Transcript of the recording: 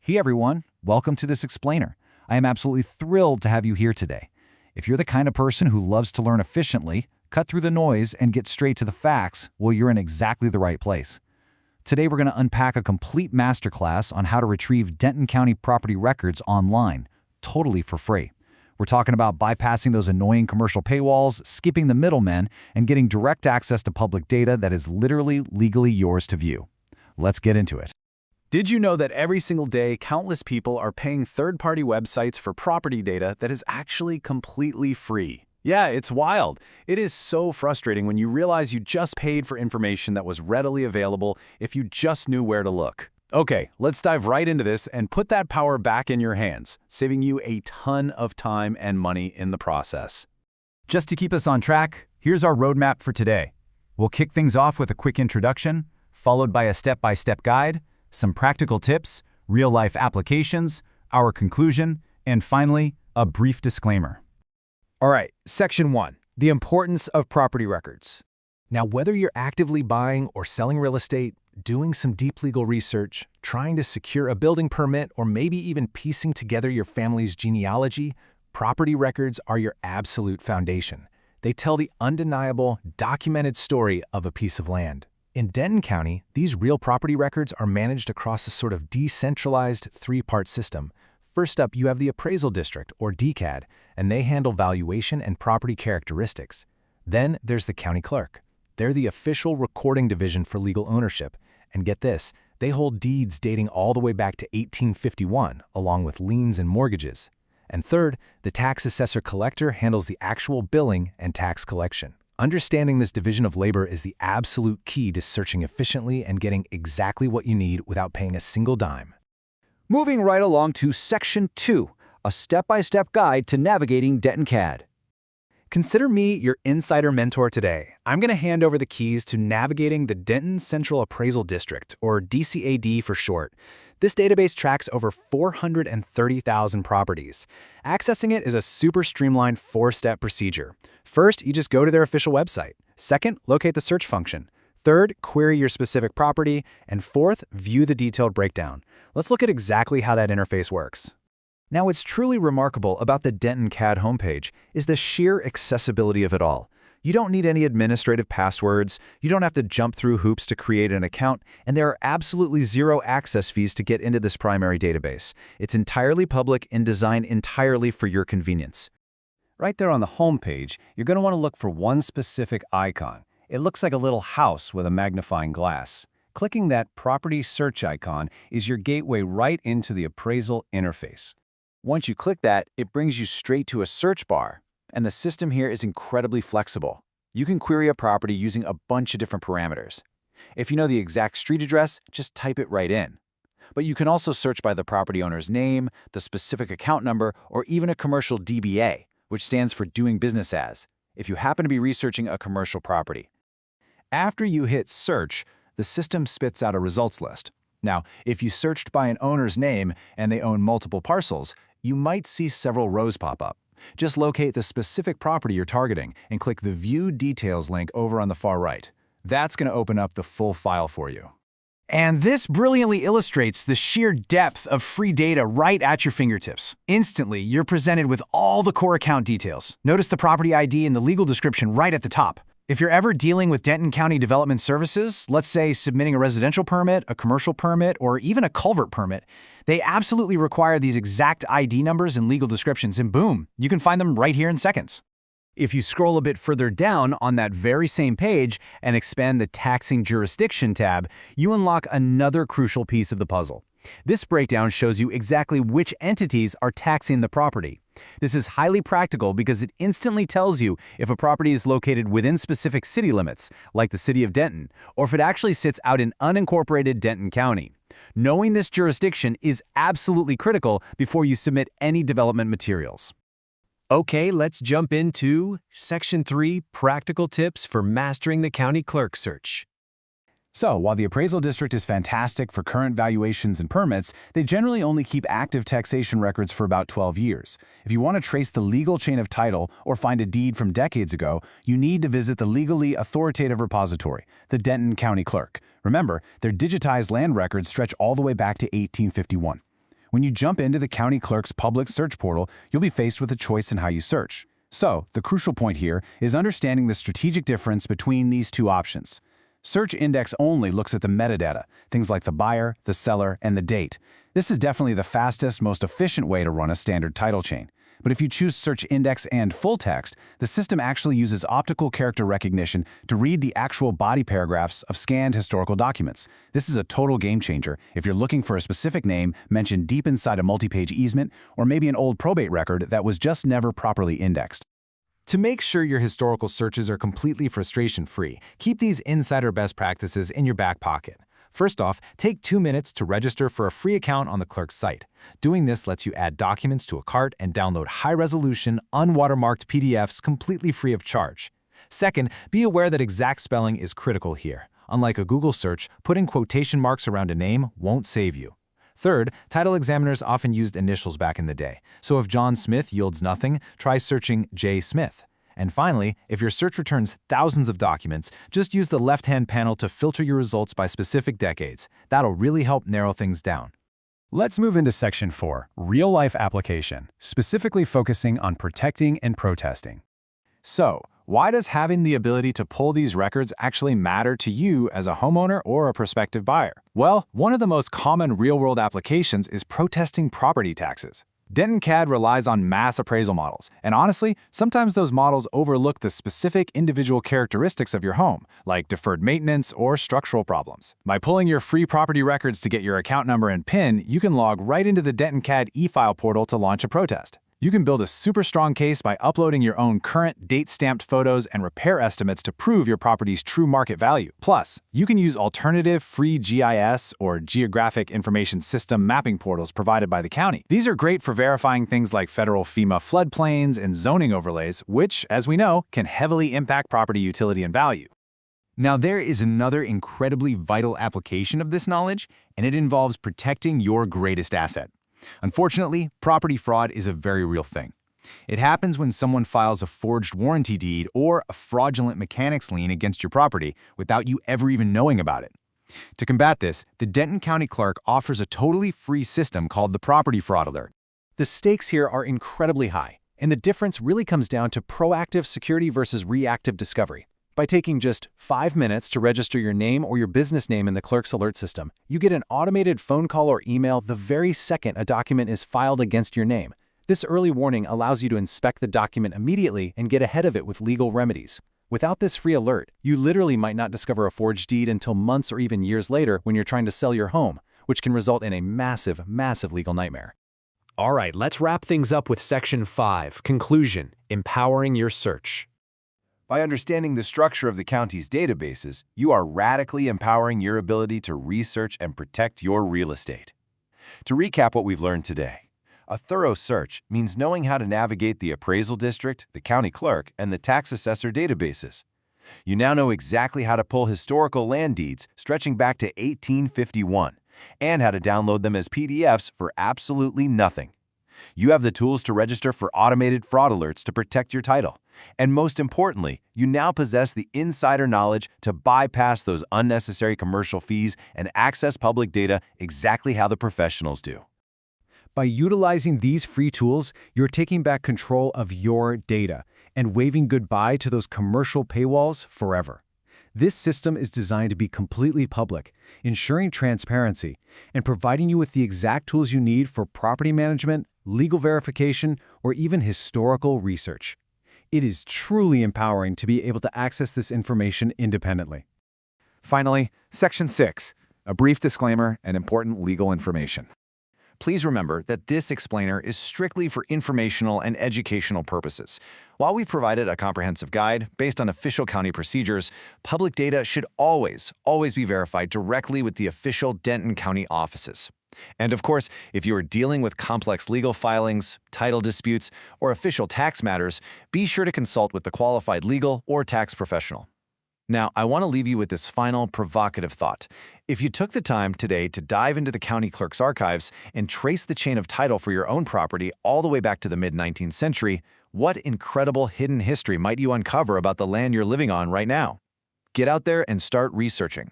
Hey everyone, welcome to this explainer. I am absolutely thrilled to have you here today. If you're the kind of person who loves to learn efficiently, cut through the noise, and get straight to the facts, well, you're in exactly the right place. Today we're going to unpack a complete masterclass on how to retrieve Denton County property records online, totally for free. We're talking about bypassing those annoying commercial paywalls, skipping the middlemen, and getting direct access to public data that is literally legally yours to view. Let's get into it. Did you know that every single day, countless people are paying third-party websites for property data that is actually completely free? Yeah, it's wild. It is so frustrating when you realize you just paid for information that was readily available if you just knew where to look. Okay, let's dive right into this and put that power back in your hands, saving you a ton of time and money in the process. Just to keep us on track, here's our roadmap for today. We'll kick things off with a quick introduction, followed by a step-by-step guide, some practical tips, real-life applications, our conclusion, and finally, a brief disclaimer. All right, Section 1, the importance of property records. Now, whether you're actively buying or selling real estate, doing some deep legal research, trying to secure a building permit, or maybe even piecing together your family's genealogy, property records are your absolute foundation. They tell the undeniable, documented story of a piece of land. In Denton County, these real property records are managed across a sort of decentralized three-part system. First up, you have the Appraisal District, or DCAD, and they handle valuation and property characteristics. Then there's the County Clerk. They're the official recording division for legal ownership. And get this, they hold deeds dating all the way back to 1851, along with liens and mortgages. And third, the Tax Assessor Collector handles the actual billing and tax collection. Understanding this division of labor is the absolute key to searching efficiently and getting exactly what you need without paying a single dime. Moving right along to Section 2, a step-by-step guide to navigating Denton CAD. Consider me your insider mentor today. I'm going to hand over the keys to navigating the Denton Central Appraisal District, or DCAD for short. This database tracks over 430,000 properties. Accessing it is a super streamlined 4-step procedure. First, you just go to their official website. Second, locate the search function. Third, query your specific property. And fourth, view the detailed breakdown. Let's look at exactly how that interface works. Now, what's truly remarkable about the Denton CAD homepage is the sheer accessibility of it all. You don't need any administrative passwords, you don't have to jump through hoops to create an account, and there are absolutely zero access fees to get into this primary database. It's entirely public and designed entirely for your convenience. Right there on the home page, you're going to want to look for one specific icon. It looks like a little house with a magnifying glass. Clicking that property search icon is your gateway right into the appraisal interface. Once you click that, it brings you straight to a search bar. And the system here is incredibly flexible. You can query a property using a bunch of different parameters. If you know the exact street address, just type it right in. But you can also search by the property owner's name, the specific account number, or even a commercial DBA, which stands for doing business as, if you happen to be researching a commercial property. After you hit search, the system spits out a results list. Now, if you searched by an owner's name and they own multiple parcels, you might see several rows pop up. Just locate the specific property you're targeting and click the View Details link over on the far right. That's going to open up the full file for you. And this brilliantly illustrates the sheer depth of free data right at your fingertips. Instantly, you're presented with all the core account details. Notice the property ID and the legal description right at the top. If you're ever dealing with Denton County Development Services, let's say submitting a residential permit, a commercial permit, or even a culvert permit, they absolutely require these exact ID numbers and legal descriptions, and boom, you can find them right here in seconds. If you scroll a bit further down on that very same page and expand the Taxing Jurisdiction tab, you unlock another crucial piece of the puzzle. This breakdown shows you exactly which entities are taxing the property. This is highly practical because it instantly tells you if a property is located within specific city limits, like the city of Denton, or if it actually sits out in unincorporated Denton County. Knowing this jurisdiction is absolutely critical before you submit any development materials. Okay, let's jump into Section 3, Practical Tips for Mastering the County Clerk Search. So, while the appraisal district is fantastic for current valuations and permits, they generally only keep active taxation records for about 12 years. If you want to trace the legal chain of title or find a deed from decades ago, you need to visit the legally authoritative repository, the Denton County Clerk. Remember, their digitized land records stretch all the way back to 1851. When you jump into the county clerk's public search portal, you'll be faced with a choice in how you search. So, the crucial point here is understanding the strategic difference between these two options. Search index only looks at the metadata, things like the buyer, the seller, and the date. This is definitely the fastest, most efficient way to run a standard title chain. But if you choose search index and full text, the system actually uses optical character recognition to read the actual body paragraphs of scanned historical documents. This is a total game changer if you're looking for a specific name mentioned deep inside a multi-page easement or maybe an old probate record that was just never properly indexed. To make sure your historical searches are completely frustration-free, keep these insider best practices in your back pocket. First off, take 2 minutes to register for a free account on the clerk's site. Doing this lets you add documents to a cart and download high-resolution, unwatermarked PDFs completely free of charge. Second, be aware that exact spelling is critical here. Unlike a Google search, putting quotation marks around a name won't save you. Third, title examiners often used initials back in the day, so if John Smith yields nothing, try searching J. Smith. And finally, if your search returns thousands of documents, just use the left-hand panel to filter your results by specific decades. That'll really help narrow things down. Let's move into Section 4, Real-Life Application, specifically focusing on protecting and protesting. So, why does having the ability to pull these records actually matter to you as a homeowner or a prospective buyer? Well, one of the most common real-world applications is protesting property taxes. Denton CAD relies on mass appraisal models, and honestly, sometimes those models overlook the specific individual characteristics of your home, like deferred maintenance or structural problems. By pulling your free property records to get your account number and PIN, you can log right into the Denton CAD e-file portal to launch a protest. You can build a super strong case by uploading your own current date-stamped photos and repair estimates to prove your property's true market value. Plus, you can use alternative free GIS or Geographic Information System mapping portals provided by the county. These are great for verifying things like federal FEMA floodplains and zoning overlays, which, as we know, can heavily impact property utility and value. Now, there is another incredibly vital application of this knowledge, and it involves protecting your greatest asset. Unfortunately, property fraud is a very real thing. It happens when someone files a forged warranty deed or a fraudulent mechanics lien against your property without you ever even knowing about it. To combat this, the Denton County Clerk offers a totally free system called the Property Fraud Alert. The stakes here are incredibly high, and the difference really comes down to proactive security versus reactive discovery. By taking just 5 minutes to register your name or your business name in the clerk's alert system, you get an automated phone call or email the very second a document is filed against your name. This early warning allows you to inspect the document immediately and get ahead of it with legal remedies. Without this free alert, you literally might not discover a forged deed until months or even years later when you're trying to sell your home, which can result in a massive, massive legal nightmare. All right, let's wrap things up with Section 5, Conclusion, Empowering Your Search. By understanding the structure of the county's databases, you are radically empowering your ability to research and protect your real estate. To recap what we've learned today, a thorough search means knowing how to navigate the appraisal district, the county clerk, and the tax assessor databases. You now know exactly how to pull historical land deeds stretching back to 1851 and how to download them as PDFs for absolutely nothing. You have the tools to register for automated fraud alerts to protect your title. And most importantly, you now possess the insider knowledge to bypass those unnecessary commercial fees and access public data exactly how the professionals do. By utilizing these free tools, you're taking back control of your data and waving goodbye to those commercial paywalls forever. This system is designed to be completely public, ensuring transparency and providing you with the exact tools you need for property management, legal verification, or even historical research. It is truly empowering to be able to access this information independently. Finally, Section 6, a brief disclaimer and important legal information. Please remember that this explainer is strictly for informational and educational purposes. While we've provided a comprehensive guide based on official county procedures, public data should always be verified directly with the official Denton County offices. And of course, if you are dealing with complex legal filings, title disputes, or official tax matters, be sure to consult with the qualified legal or tax professional. Now, I want to leave you with this final provocative thought. If you took the time today to dive into the county clerk's archives and trace the chain of title for your own property all the way back to the mid-19th century, what incredible hidden history might you uncover about the land you're living on right now? Get out there and start researching.